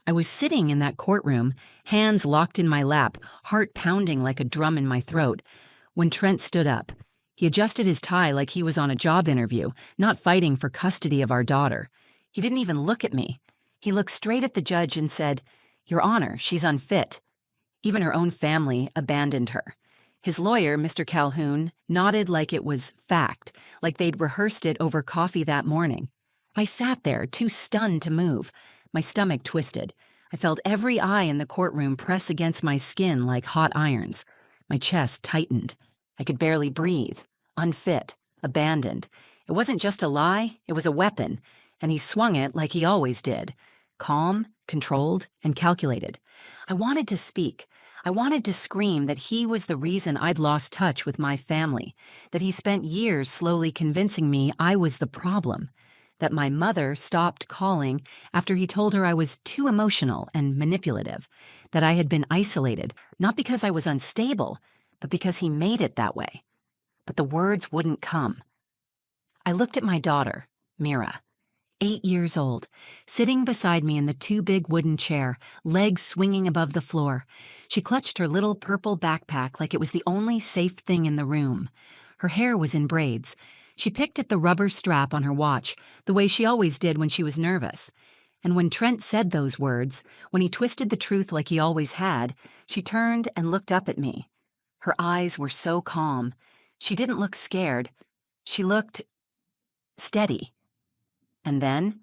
I was sitting in that courtroom, hands locked in my lap, heart pounding like a drum in my throat, when Trent stood up. He adjusted his tie like he was on a job interview, not fighting for custody of our daughter. He didn't even look at me. He looked straight at the judge and said, "Your Honor, she's unfit." Even her own family abandoned her. His lawyer, Mr. Calhoun, nodded like it was fact, like they'd rehearsed it over coffee that morning. I sat there, too stunned to move. My stomach twisted. I felt every eye in the courtroom press against my skin like hot irons. My chest tightened. I could barely breathe. Unfit. Abandoned. It wasn't just a lie, it was a weapon, and he swung it like he always did. Calm, controlled, and calculated. I wanted to speak. I wanted to scream that he was the reason I'd lost touch with my family, that he spent years slowly convincing me I was the problem, that my mother stopped calling after he told her I was too emotional and manipulative, that I had been isolated, not because I was unstable, but because he made it that way. But the words wouldn't come. I looked at my daughter, Mira, 8 years old, sitting beside me in the too big wooden chair, legs swinging above the floor. She clutched her little purple backpack like it was the only safe thing in the room. Her hair was in braids. She picked at the rubber strap on her watch, the way she always did when she was nervous. And when Trent said those words, when he twisted the truth like he always had, she turned and looked up at me. Her eyes were so calm. She didn't look scared. She looked steady. And then,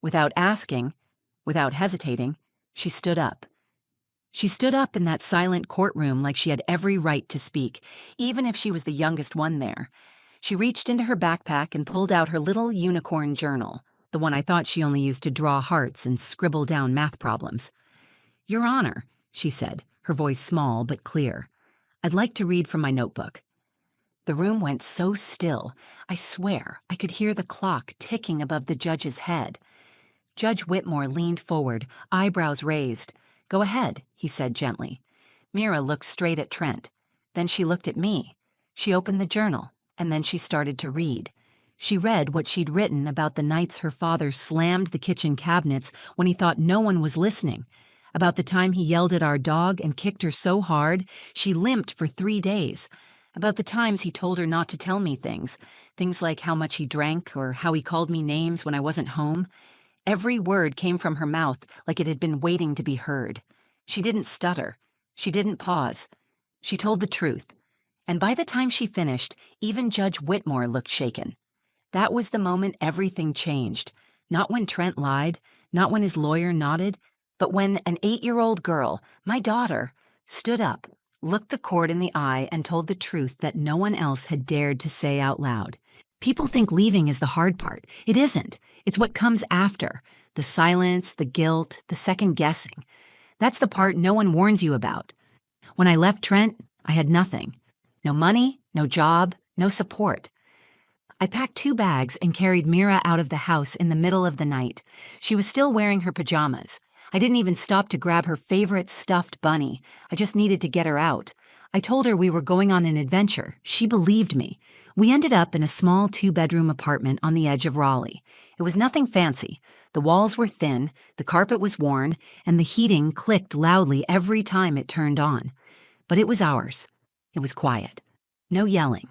without asking, without hesitating, she stood up. She stood up in that silent courtroom like she had every right to speak, even if she was the youngest one there. She reached into her backpack and pulled out her little unicorn journal, the one I thought she only used to draw hearts and scribble down math problems. "Your Honor," she said, her voice small but clear, "I'd like to read from my notebook." The room went so still, I swear I could hear the clock ticking above the judge's head. Judge Whitmore leaned forward, eyebrows raised. "Go ahead," he said gently. Mira looked straight at Trent. Then she looked at me. She opened the journal, and then she started to read. She read what she'd written about the nights her father slammed the kitchen cabinets when he thought no one was listening, about the time he yelled at our dog and kicked her so hard she limped for 3 days, about the times he told her not to tell me things like how much he drank or how he called me names when I wasn't home. Every word came from her mouth like it had been waiting to be heard. She didn't stutter. She didn't pause. She told the truth. And by the time she finished, even Judge Whitmore looked shaken. That was the moment everything changed. Not when Trent lied, not when his lawyer nodded, but when an 8-year-old girl, my daughter, stood up, looked the court in the eye, and told the truth that no one else had dared to say out loud. People think leaving is the hard part. It isn't. It's what comes after. The silence, the guilt, the second guessing. That's the part no one warns you about. When I left Trent, I had nothing. No money, no job, no support. I packed 2 bags and carried Mira out of the house in the middle of the night. She was still wearing her pajamas. I didn't even stop to grab her favorite stuffed bunny. I just needed to get her out. I told her we were going on an adventure. She believed me. We ended up in a small 2-bedroom apartment on the edge of Raleigh. It was nothing fancy. The walls were thin, the carpet was worn, and the heating clicked loudly every time it turned on. But it was ours. It was quiet. No yelling.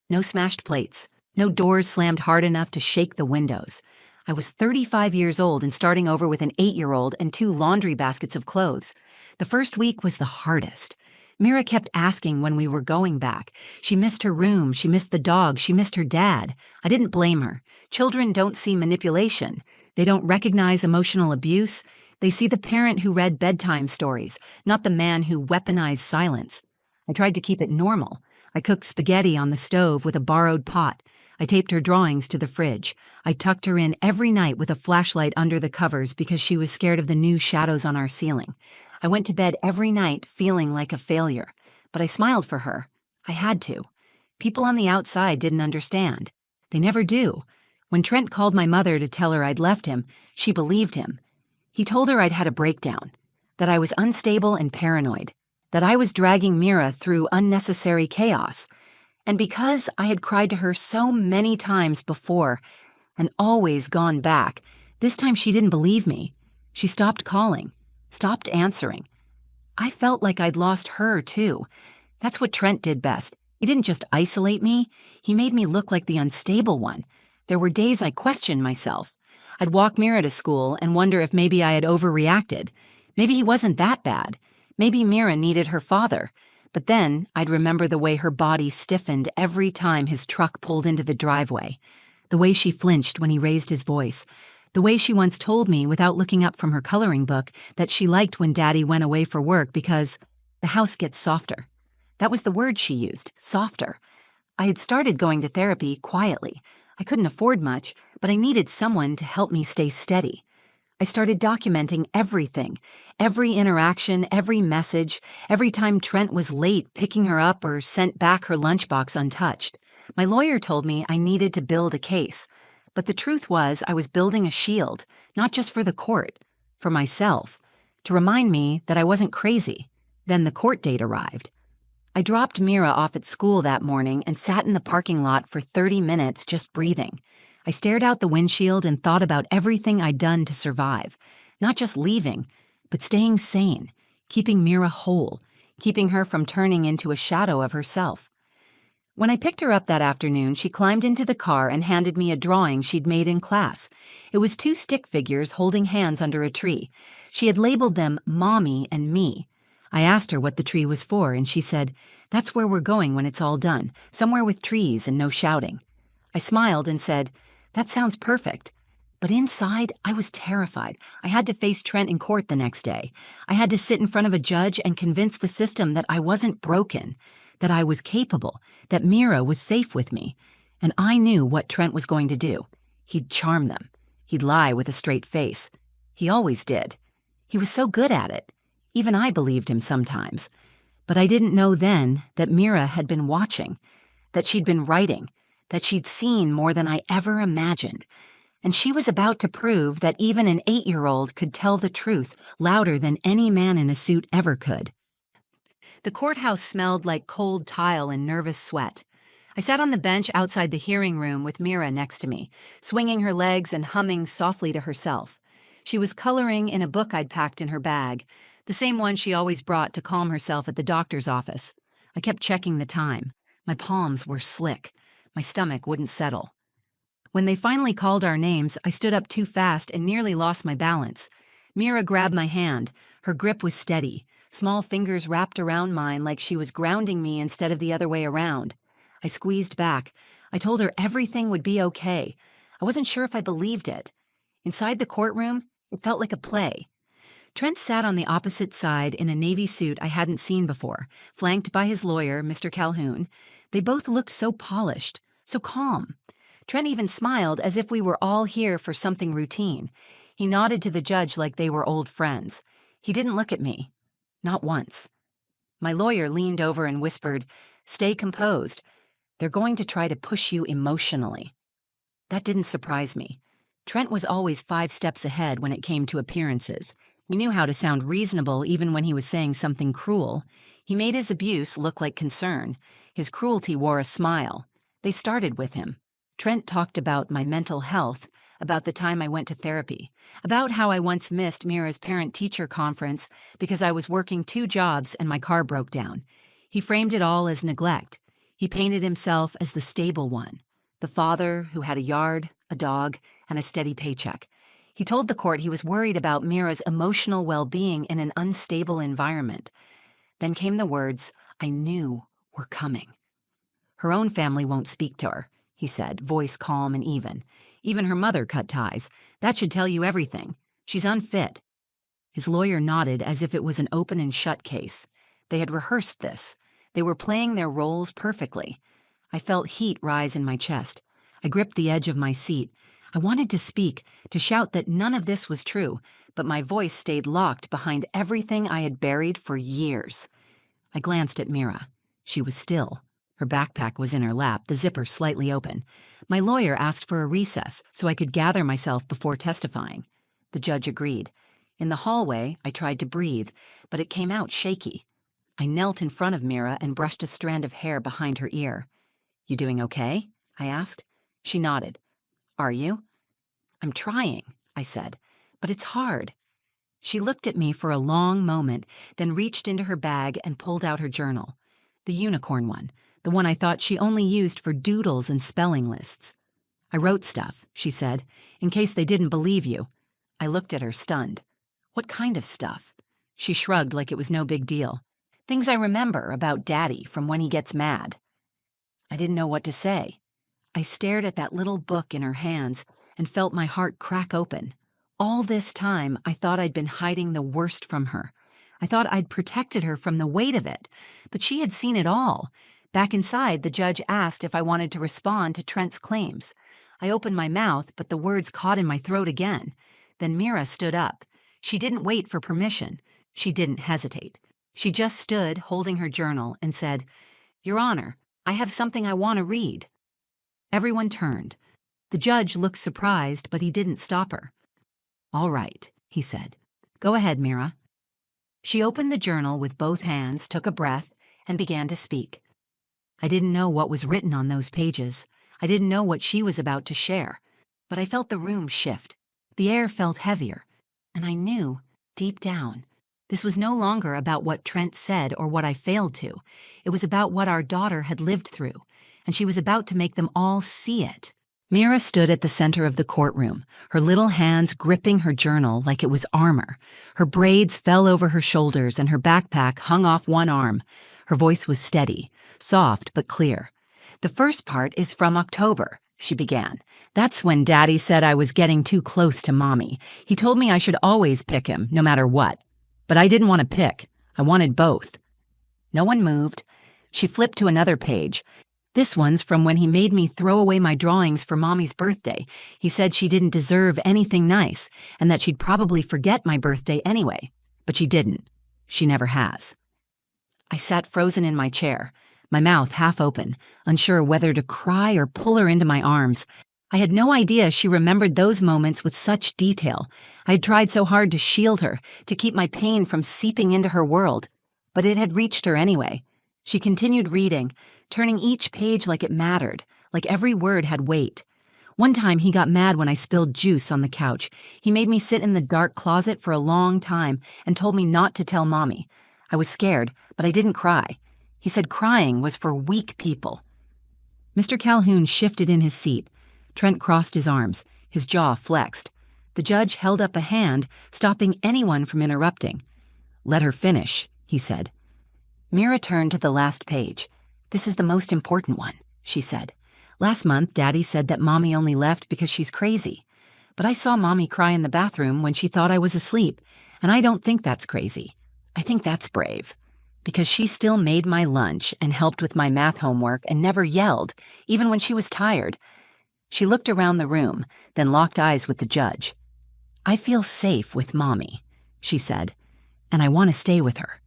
No smashed plates. No doors slammed hard enough to shake the windows. I was 35 years old and starting over with an 8-year-old and 2 laundry baskets of clothes. The first week was the hardest. Mira kept asking when we were going back. She missed her room, she missed the dog, she missed her dad. I didn't blame her. Children don't see manipulation. They don't recognize emotional abuse. They see the parent who read bedtime stories, not the man who weaponized silence. I tried to keep it normal. I cooked spaghetti on the stove with a borrowed pot. I taped her drawings to the fridge. I tucked her in every night with a flashlight under the covers because she was scared of the new shadows on our ceiling. I went to bed every night feeling like a failure, but I smiled for her. I had to. People on the outside didn't understand. They never do. When Trent called my mother to tell her I'd left him, she believed him. He told her I'd had a breakdown, that I was unstable and paranoid, that I was dragging Mira through unnecessary chaos. And because I had cried to her so many times before and always gone back, this time she didn't believe me. She stopped calling. stopped answering. I felt like I'd lost her, too. That's what Trent did best. He didn't just isolate me, he made me look like the unstable one. There were days I questioned myself. I'd walk Mira to school and wonder if maybe I had overreacted. Maybe he wasn't that bad. Maybe Mira needed her father. But then I'd remember the way her body stiffened every time his truck pulled into the driveway, the way she flinched when he raised his voice, the way she once told me without looking up from her coloring book that she liked when Daddy went away for work because the house gets softer. That was the word she used, softer. I had started going to therapy quietly. I couldn't afford much, but I needed someone to help me stay steady. I started documenting everything, every interaction, every message, every time Trent was late picking her up or sent back her lunchbox untouched. My lawyer told me I needed to build a case, but the truth was I was building a shield, not just for the court, for myself, to remind me that I wasn't crazy. Then the court date arrived. I dropped Mira off at school that morning and sat in the parking lot for 30 minutes just breathing. I stared out the windshield and thought about everything I'd done to survive. Not just leaving, but staying sane, keeping Mira whole, keeping her from turning into a shadow of herself. When I picked her up that afternoon, she climbed into the car and handed me a drawing she'd made in class. It was 2 stick figures holding hands under a tree. She had labeled them Mommy and Me. I asked her what the tree was for, and she said, "That's where we're going when it's all done, somewhere with trees and no shouting." I smiled and said, "That sounds perfect." But inside, I was terrified. I had to face Trent in court the next day. I had to sit in front of a judge and convince the system that I wasn't broken, that I was capable, that Mira was safe with me. And I knew what Trent was going to do. He'd charm them. He'd lie with a straight face. He always did. He was so good at it. Even I believed him sometimes. But I didn't know then that Mira had been watching, that she'd been writing, that she'd seen more than I ever imagined. And she was about to prove that even an 8-year-old could tell the truth louder than any man in a suit ever could. The courthouse smelled like cold tile and nervous sweat. I sat on the bench outside the hearing room with Mira next to me, swinging her legs and humming softly to herself. She was coloring in a book I'd packed in her bag, the same one she always brought to calm herself at the doctor's office. I kept checking the time. My palms were slick. My stomach wouldn't settle. When they finally called our names, I stood up too fast and nearly lost my balance. Mira grabbed my hand. Her grip was steady, small fingers wrapped around mine like she was grounding me instead of the other way around. I squeezed back. I told her everything would be okay. I wasn't sure if I believed it. Inside the courtroom, it felt like a play. Trent sat on the opposite side in a navy suit I hadn't seen before, flanked by his lawyer, Mr. Calhoun. They both looked so polished, so calm. Trent even smiled as if we were all here for something routine. He nodded to the judge like they were old friends. He didn't look at me. Not once. My lawyer leaned over and whispered, "Stay composed. They're going to try to push you emotionally." That didn't surprise me. Trent was always 5 steps ahead when it came to appearances. He knew how to sound reasonable even when he was saying something cruel. He made his abuse look like concern. His cruelty wore a smile. They started with him. Trent talked about my mental health, about the time I went to therapy, about how I once missed Mira's parent-teacher conference because I was working 2 jobs and my car broke down. He framed it all as neglect. He painted himself as the stable one, the father who had a yard, a dog, and a steady paycheck. He told the court he was worried about Mira's emotional well-being in an unstable environment. Then came the words I knew were coming. "Her own family won't speak to her," he said, voice calm and even. "Even her mother cut ties. That should tell you everything. She's unfit." His lawyer nodded as if it was an open and shut case. They had rehearsed this. They were playing their roles perfectly. I felt heat rise in my chest. I gripped the edge of my seat. I wanted to speak, to shout that none of this was true, but my voice stayed locked behind everything I had buried for years. I glanced at Mira. She was still. Her backpack was in her lap, the zipper slightly open. My lawyer asked for a recess so I could gather myself before testifying. The judge agreed. In the hallway, I tried to breathe, but it came out shaky. I knelt in front of Mira and brushed a strand of hair behind her ear. "You doing okay?" I asked. She nodded. "Are you?" "I'm trying," I said, "but it's hard." She looked at me for a long moment, then reached into her bag and pulled out her journal. The unicorn one, the one I thought she only used for doodles and spelling lists. "I wrote stuff," she said, "in case they didn't believe you." I looked at her, stunned. "What kind of stuff?" She shrugged like it was no big deal. "Things I remember about Daddy from when he gets mad." I didn't know what to say. I stared at that little book in her hands and felt my heart crack open. All this time, I thought I'd been hiding the worst from her. I thought I'd protected her from the weight of it, but she had seen it all. Back inside, the judge asked if I wanted to respond to Trent's claims. I opened my mouth, but the words caught in my throat again. Then Mira stood up. She didn't wait for permission. She didn't hesitate. She just stood, holding her journal, and said, "Your Honor, I have something I want to read." Everyone turned. The judge looked surprised, but he didn't stop her. "All right," he said. "Go ahead, Mira." She opened the journal with both hands, took a breath, and began to speak. I didn't know what was written on those pages. I didn't know what she was about to share. But I felt the room shift. The air felt heavier. And I knew, deep down, this was no longer about what Trent said or what I failed to. It was about what our daughter had lived through, and she was about to make them all see it. Mira stood at the center of the courtroom, her little hands gripping her journal like it was armor. Her braids fell over her shoulders and her backpack hung off one arm. Her voice was steady, soft but clear. "The first part is from October," she began. "That's when Daddy said I was getting too close to Mommy. He told me I should always pick him, no matter what. But I didn't want to pick. I wanted both." No one moved. She flipped to another page. "This one's from when he made me throw away my drawings for Mommy's birthday. He said she didn't deserve anything nice, and that she'd probably forget my birthday anyway. But she didn't. She never has." I sat frozen in my chair, my mouth half open, unsure whether to cry or pull her into my arms. I had no idea she remembered those moments with such detail. I had tried so hard to shield her, to keep my pain from seeping into her world. But it had reached her anyway. She continued reading, turning each page like it mattered, like every word had weight. One time he got mad when I spilled juice on the couch. He made me sit in the dark closet for a long time and told me not to tell Mommy. I was scared, but I didn't cry. He said crying was for weak people. Mr. Calhoun shifted in his seat. Trent crossed his arms, his jaw flexed. The judge held up a hand, stopping anyone from interrupting. "Let her finish," he said. Mira turned to the last page. "This is the most important one," she said. "Last month, Daddy said that Mommy only left because she's crazy. But I saw Mommy cry in the bathroom when she thought I was asleep, and I don't think that's crazy. I think that's brave. Because she still made my lunch and helped with my math homework and never yelled, even when she was tired." She looked around the room, then locked eyes with the judge. "I feel safe with Mommy," she said, "and I want to stay with her."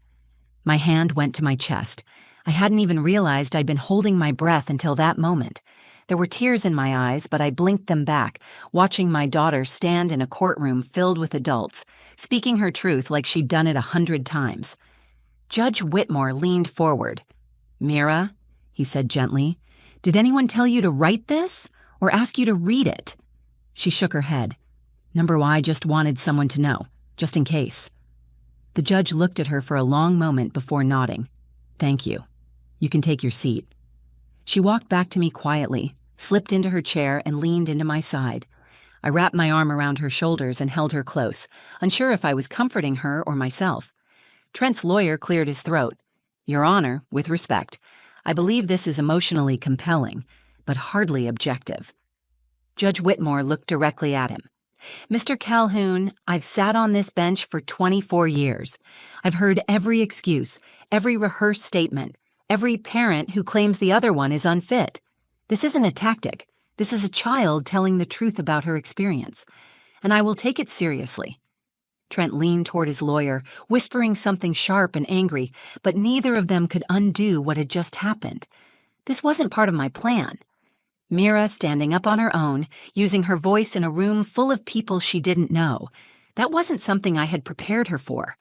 My hand went to my chest. I hadn't even realized I'd been holding my breath until that moment. There were tears in my eyes, but I blinked them back, watching my daughter stand in a courtroom filled with adults, speaking her truth like she'd done it 100 times. Judge Whitmore leaned forward. "Mira," he said gently, "did anyone tell you to write this or ask you to read it?" She shook her head. "Number one, I just wanted someone to know, just in case." The judge looked at her for a long moment before nodding. "Thank you. You can take your seat." She walked back to me quietly, slipped into her chair, and leaned into my side. I wrapped my arm around her shoulders and held her close, unsure if I was comforting her or myself. Trent's lawyer cleared his throat. "Your Honor, with respect, I believe this is emotionally compelling, but hardly objective." Judge Whitmore looked directly at him. "Mr. Calhoun, I've sat on this bench for 24 years. I've heard every excuse, every rehearsed statement, every parent who claims the other one is unfit. This isn't a tactic. This is a child telling the truth about her experience. And I will take it seriously." Trent leaned toward his lawyer, whispering something sharp and angry, but neither of them could undo what had just happened. This wasn't part of my plan. Mira standing up on her own, using her voice in a room full of people she didn't know. That wasn't something I had prepared her for.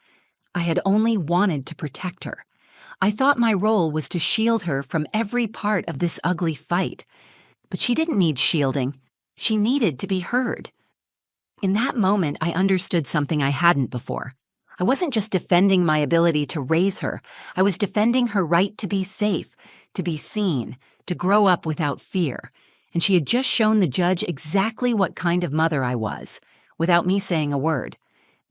I had only wanted to protect her. I thought my role was to shield her from every part of this ugly fight. But she didn't need shielding. She needed to be heard. In that moment, I understood something I hadn't before. I wasn't just defending my ability to raise her, I was defending her right to be safe, to be seen, to grow up without fear. And she had just shown the judge exactly what kind of mother I was, without me saying a word.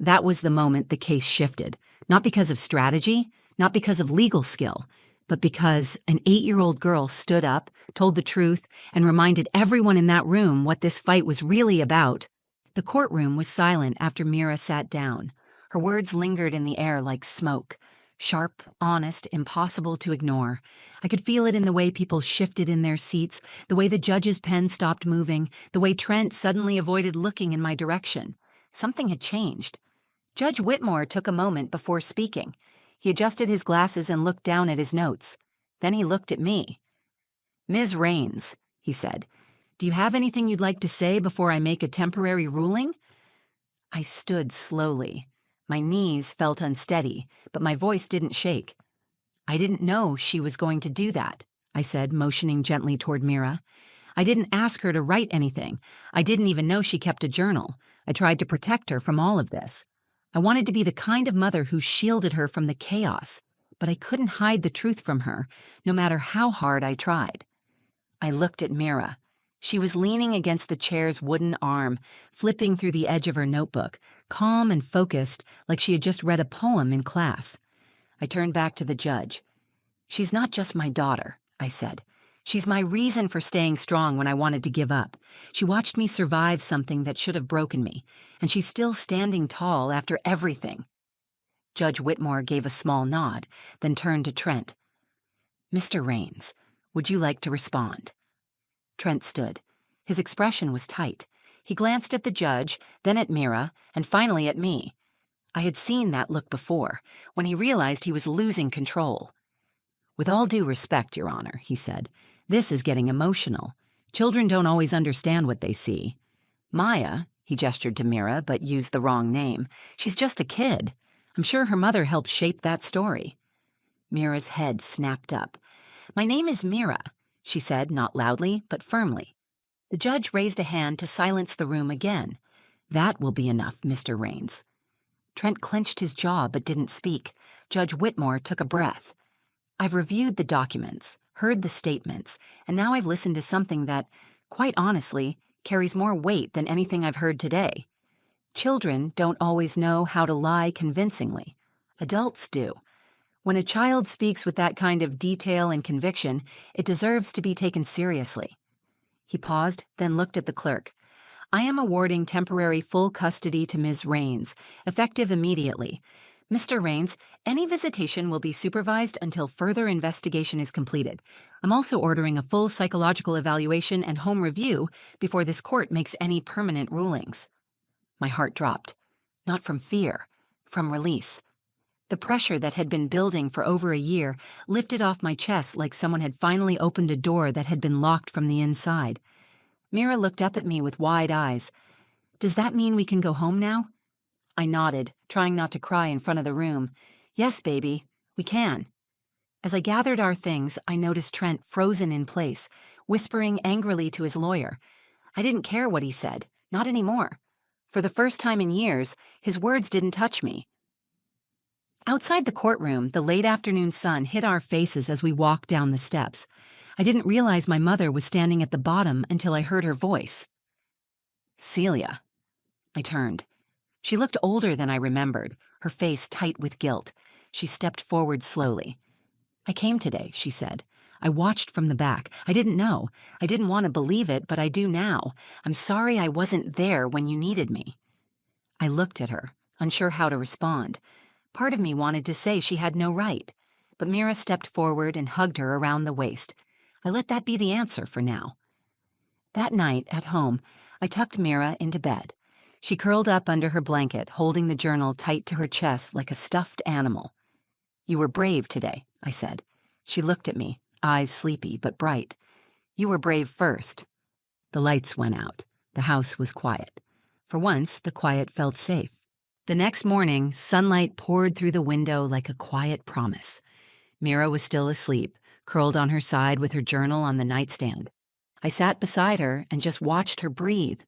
That was the moment the case shifted, not because of strategy, not because of legal skill, but because an 8-year-old girl stood up, told the truth, and reminded everyone in that room what this fight was really about. The courtroom was silent after Mira sat down. Her words lingered in the air like smoke. Sharp, honest, impossible to ignore. I could feel it in the way people shifted in their seats, the way the judge's pen stopped moving, the way Trent suddenly avoided looking in my direction. Something had changed. Judge Whitmore took a moment before speaking. He adjusted his glasses and looked down at his notes. Then he looked at me. "Ms. Raines," he said, "do you have anything you'd like to say before I make a temporary ruling?" I stood slowly. My knees felt unsteady, but my voice didn't shake. "I didn't know she was going to do that," I said, motioning gently toward Mira. "I didn't ask her to write anything. I didn't even know she kept a journal. I tried to protect her from all of this. I wanted to be the kind of mother who shielded her from the chaos, but I couldn't hide the truth from her, no matter how hard I tried." I looked at Mira. She was leaning against the chair's wooden arm, flipping through the edge of her notebook, calm and focused, like she had just read a poem in class. I turned back to the judge. "She's not just my daughter," I said. "She's my reason for staying strong when I wanted to give up. She watched me survive something that should have broken me, and she's still standing tall after everything." Judge Whitmore gave a small nod, then turned to Trent. "Mr. Raines, would you like to respond?" Trent stood. His expression was tight. He glanced at the judge, then at Mira, and finally at me. I had seen that look before, when he realized he was losing control. "With all due respect, Your Honor," he said, "this is getting emotional. Children don't always understand what they see. Maya," he gestured to Mira, but used the wrong name, "she's just a kid. I'm sure her mother helped shape that story." Mira's head snapped up. "My name is Mira," she said, not loudly, but firmly. The judge raised a hand to silence the room again. "That will be enough, Mr. Raines." Trent clenched his jaw but didn't speak. Judge Whitmore took a breath. "I've reviewed the documents, heard the statements, and now I've listened to something that, quite honestly, carries more weight than anything I've heard today. Children don't always know how to lie convincingly. Adults do. When a child speaks with that kind of detail and conviction, it deserves to be taken seriously." He paused, then looked at the clerk. "I am awarding temporary full custody to Ms. Raines, effective immediately. Mr. Raines, any visitation will be supervised until further investigation is completed. I'm also ordering a full psychological evaluation and home review before this court makes any permanent rulings." My heart dropped. Not from fear, from release. The pressure that had been building for over a year lifted off my chest like someone had finally opened a door that had been locked from the inside. Mira looked up at me with wide eyes. "Does that mean we can go home now?" I nodded, trying not to cry in front of the room. "Yes, baby, we can." As I gathered our things, I noticed Trent frozen in place, whispering angrily to his lawyer. I didn't care what he said, not anymore. For the first time in years, his words didn't touch me. Outside the courtroom, the late afternoon sun hit our faces as we walked down the steps. I didn't realize my mother was standing at the bottom until I heard her voice. "Celia." I turned. She looked older than I remembered, her face tight with guilt. She stepped forward slowly. "I came today," she said. "I watched from the back. I didn't know. I didn't want to believe it, but I do now. I'm sorry I wasn't there when you needed me." I looked at her, unsure how to respond. Part of me wanted to say she had no right, but Mira stepped forward and hugged her around the waist. I let that be the answer for now. That night, at home, I tucked Mira into bed. She curled up under her blanket, holding the journal tight to her chest like a stuffed animal. "You were brave today," I said. She looked at me, eyes sleepy but bright. "You were brave first." The lights went out. The house was quiet. For once, the quiet felt safe. The next morning, sunlight poured through the window like a quiet promise. Mira was still asleep, curled on her side with her journal on the nightstand. I sat beside her and just watched her breathe.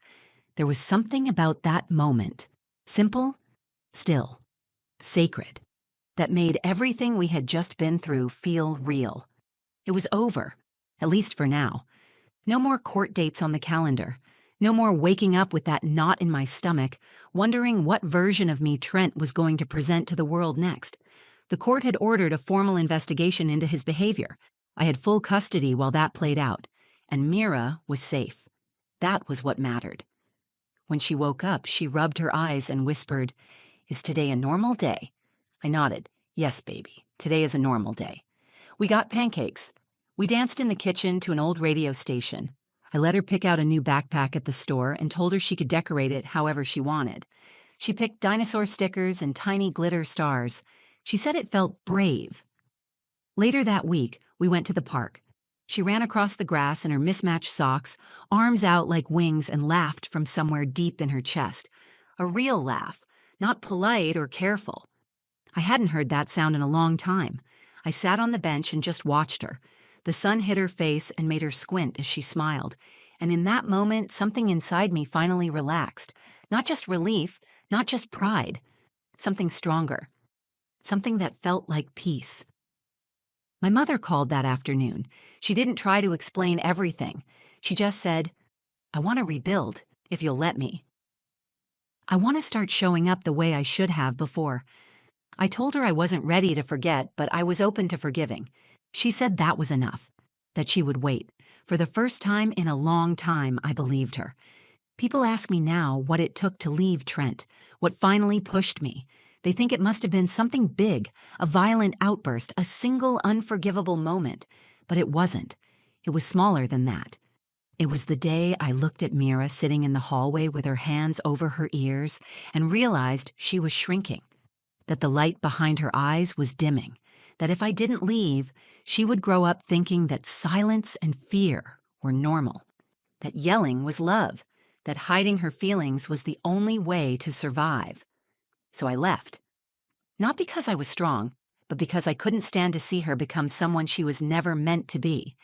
There was something about that moment, simple, still, sacred, that made everything we had just been through feel real. It was over, at least for now. No more court dates on the calendar. No more waking up with that knot in my stomach, wondering what version of me Trent was going to present to the world next. The court had ordered a formal investigation into his behavior. I had full custody while that played out, and Mira was safe. That was what mattered. When she woke up, she rubbed her eyes and whispered, "Is today a normal day?" I nodded. "Yes, baby, today is a normal day." We got pancakes. We danced in the kitchen to an old radio station. I let her pick out a new backpack at the store and told her she could decorate it however she wanted. She picked dinosaur stickers and tiny glitter stars. She said it felt brave. Later that week, we went to the park. She ran across the grass in her mismatched socks, arms out like wings, and laughed from somewhere deep in her chest. A real laugh, not polite or careful. I hadn't heard that sound in a long time. I sat on the bench and just watched her. The sun hit her face and made her squint as she smiled. And in that moment, something inside me finally relaxed. Not just relief, not just pride. Something stronger. Something that felt like peace. My mother called that afternoon. She didn't try to explain everything. She just said, "I want to rebuild, if you'll let me. I want to start showing up the way I should have before." I told her I wasn't ready to forget, but I was open to forgiving. She said that was enough, that she would wait. For the first time in a long time, I believed her. People ask me now what it took to leave Trent, what finally pushed me. They think it must have been something big, a violent outburst, a single unforgivable moment. But it wasn't. It was smaller than that. It was the day I looked at Mira sitting in the hallway with her hands over her ears and realized she was shrinking, that the light behind her eyes was dimming, that if I didn't leave, she would grow up thinking that silence and fear were normal, that yelling was love, that hiding her feelings was the only way to survive. So I left. Not because I was strong, but because I couldn't stand to see her become someone she was never meant to be.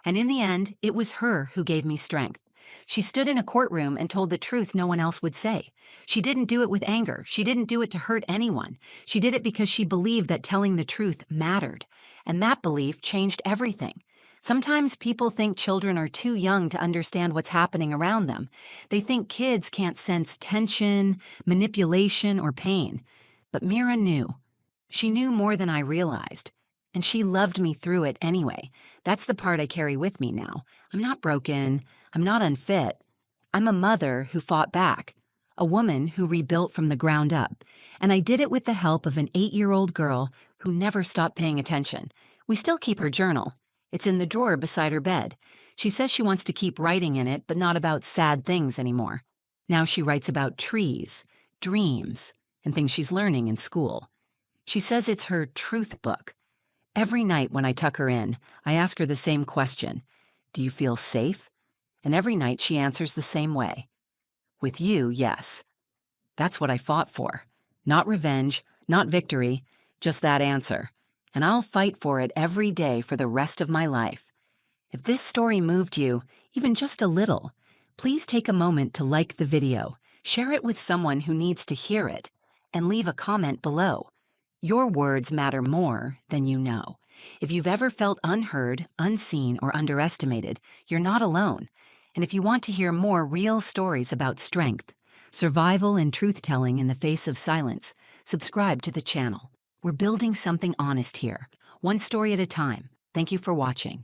And in the end, it was her who gave me strength. She stood in a courtroom and told the truth no one else would say. She didn't do it with anger. She didn't do it to hurt anyone. She did it because she believed that telling the truth mattered. And that belief changed everything. Sometimes people think children are too young to understand what's happening around them. They think kids can't sense tension, manipulation, or pain. But Mira knew. She knew more than I realized. And she loved me through it anyway. That's the part I carry with me now. I'm not broken. I'm not unfit. I'm a mother who fought back. A woman who rebuilt from the ground up. And I did it with the help of an 8-year-old girl who never stopped paying attention. We still keep her journal. It's in the drawer beside her bed. She says she wants to keep writing in it, but not about sad things anymore. Now she writes about trees, dreams, and things she's learning in school. She says it's her truth book. Every night when I tuck her in, I ask her the same question. Do you feel safe? And every night she answers the same way. With you, yes. That's what I fought for. Not revenge, not victory, just that answer. And I'll fight for it every day for the rest of my life. If this story moved you, even just a little, please take a moment to like the video, share it with someone who needs to hear it, and leave a comment below. Your words matter more than you know. If you've ever felt unheard, unseen, or underestimated, you're not alone. And if you want to hear more real stories about strength, survival, and truth-telling in the face of silence, subscribe to the channel. We're building something honest here, one story at a time. Thank you for watching.